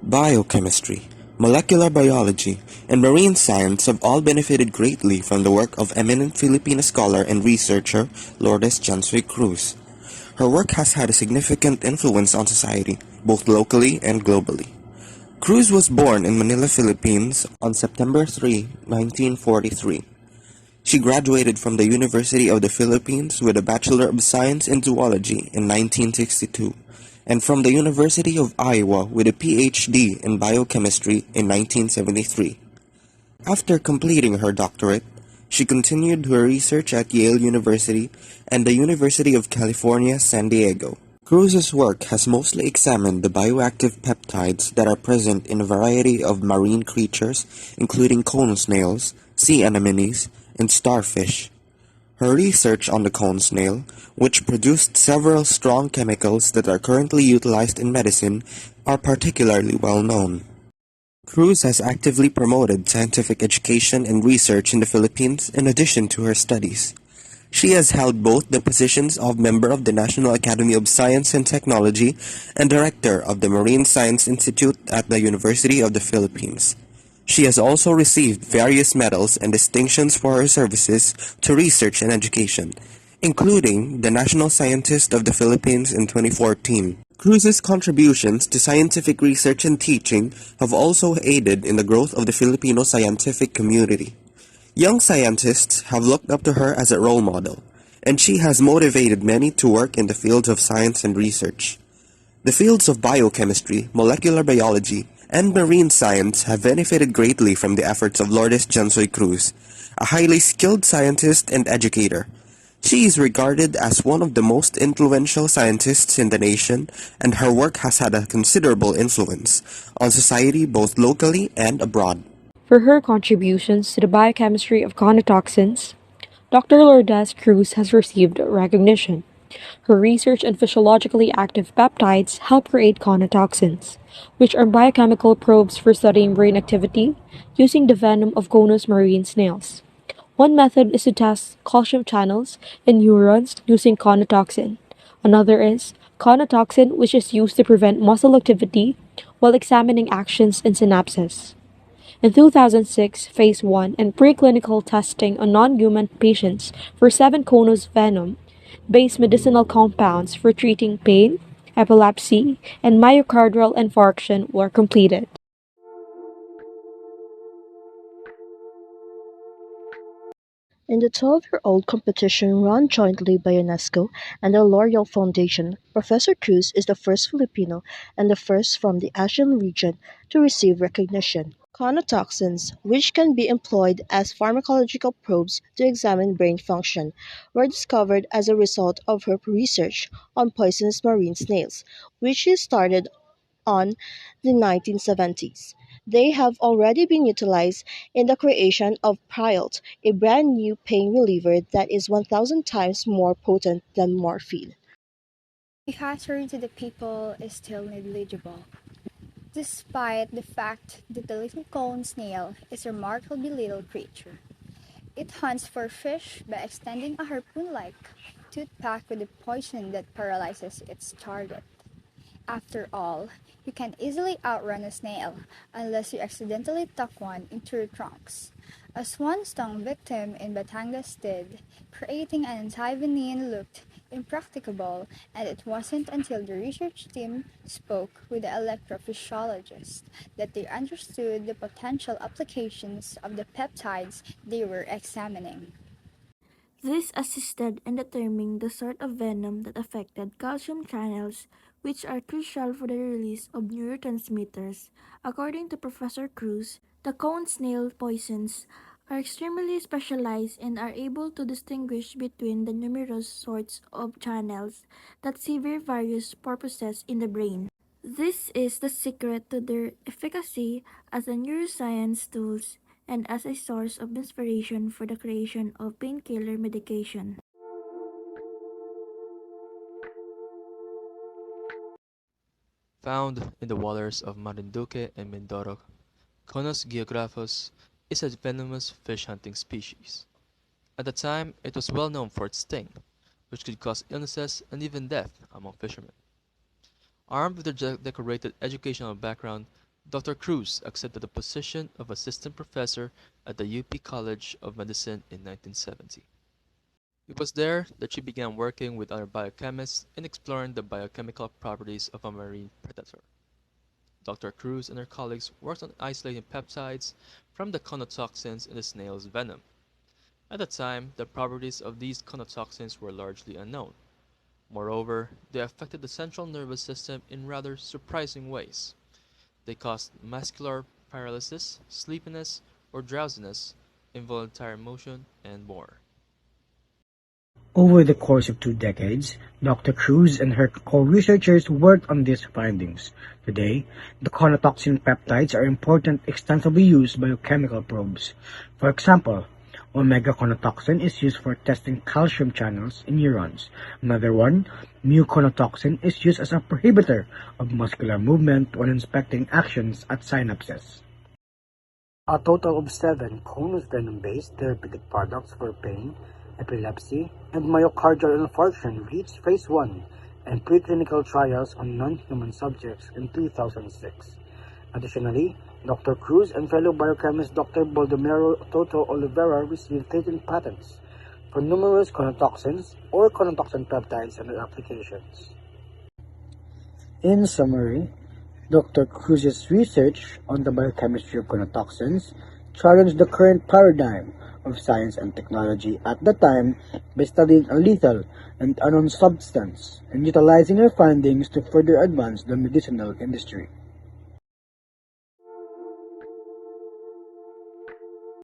Biochemistry, molecular biology, and marine science have all benefited greatly from the work of eminent Filipino scholar and researcher Lourdes Jansoy Cruz. Her work has had a significant influence on society, both locally and globally. Cruz was born in Manila, Philippines on September 3, 1943. She graduated from the University of the Philippines with a Bachelor of Science in Zoology in 1962, and from the University of Iowa with a PhD in Biochemistry in 1973. After completing her doctorate, she continued her research at Yale University and the University of California, San Diego. Cruz's work has mostly examined the bioactive peptides that are present in a variety of marine creatures, including cone snails, sea anemones, and starfish. Her research on the cone snail, which produced several strong chemicals that are currently utilized in medicine, are particularly well known. Cruz has actively promoted scientific education and research in the Philippines in addition to her studies. She has held both the positions of member of the National Academy of Science and Technology and director of the Marine Science Institute at the University of the Philippines. She has also received various medals and distinctions for her services to research and education, including the National Scientist of the Philippines in 2014. Cruz's contributions to scientific research and teaching have also aided in the growth of the Filipino scientific community. Young scientists have looked up to her as a role model, and she has motivated many to work in the fields of science and research. The fields of biochemistry, molecular biology, and marine science have benefited greatly from the efforts of Lourdes Jansoy Cruz, a highly skilled scientist and educator. She is regarded as one of the most influential scientists in the nation, and her work has had a considerable influence on society both locally and abroad. For her contributions to the biochemistry of conotoxins, Dr. Lourdes Cruz has received recognition. Her research on physiologically active peptides help create conotoxins, which are biochemical probes for studying brain activity using the venom of conus marine snails. One method is to test calcium channels in neurons using conotoxin. Another is conotoxin, which is used to prevent muscle activity while examining actions in synapses. In 2006, Phase 1 and preclinical testing on non-human patients for 7-conus venom-based medicinal compounds for treating pain, epilepsy, and myocardial infarction were completed. In the 12-year-old competition run jointly by UNESCO and the L'Oreal Foundation, Professor Cruz is the first Filipino and the first from the Asian region to receive recognition. Conotoxins, which can be employed as pharmacological probes to examine brain function, were discovered as a result of her research on poisonous marine snails, which she started on the 1970s. They have already been utilized in the creation of Prialt, a brand new pain reliever that is 1,000 times more potent than morphine. The hazard to the people is still negligible, despite the fact that the little cone snail is a remarkably little creature. It hunts for fish by extending a harpoon-like tooth pack with a poison that paralyzes its target. After all, you can easily outrun a snail unless you accidentally tuck one into your trunks, as one stung victim in Batangas did, creating an anti-venin looked impracticable, and it wasn't until the research team spoke with the electrophysiologist that they understood the potential applications of the peptides they were examining. This assisted in determining the sort of venom that affected calcium channels, which are crucial for the release of neurotransmitters. According to Professor Cruz, the cone snail poisons are extremely specialized and are able to distinguish between the numerous sorts of channels that serve various purposes in the brain. This is the secret to their efficacy as a neuroscience tools and as a source of inspiration for the creation of painkiller medication. Found in the waters of Marinduque and Mindoro, Conus geographus is a venomous fish-hunting species. At the time, it was well known for its sting, which could cause illnesses and even death among fishermen. Armed with their decorated educational background, Dr. Cruz accepted the position of assistant professor at the UP College of Medicine in 1970. It was there that she began working with other biochemists in exploring the biochemical properties of a marine predator. Dr. Cruz and her colleagues worked on isolating peptides from the conotoxins in the snail's venom. At the time, the properties of these conotoxins were largely unknown. Moreover, they affected the central nervous system in rather surprising ways. They caused muscular paralysis, sleepiness or drowsiness, involuntary motion, and more. Over the course of 2 decades, Dr. Cruz and her co-researchers worked on these findings. Today, the conotoxin peptides are important extensively used biochemical probes. For example, omega-conotoxin is used for testing calcium channels in neurons. Another one, mu-conotoxin, is used as a prohibitor of muscular movement when inspecting actions at synapses. A total of 7 conus venom-based therapeutic products for pain, epilepsy, and myocardial infarction reached phase 1 and preclinical trials on non-human subjects in 2006. Additionally, Dr. Cruz and fellow biochemist Dr. Baldomero Toto Oliveira received 13 patents for numerous conotoxins or conotoxin peptides and their applications. In summary, Dr. Cruz's research on the biochemistry of conotoxins challenged the current paradigm of science and technology at the time by studying a lethal and unknown substance and utilizing her findings to further advance the medicinal industry.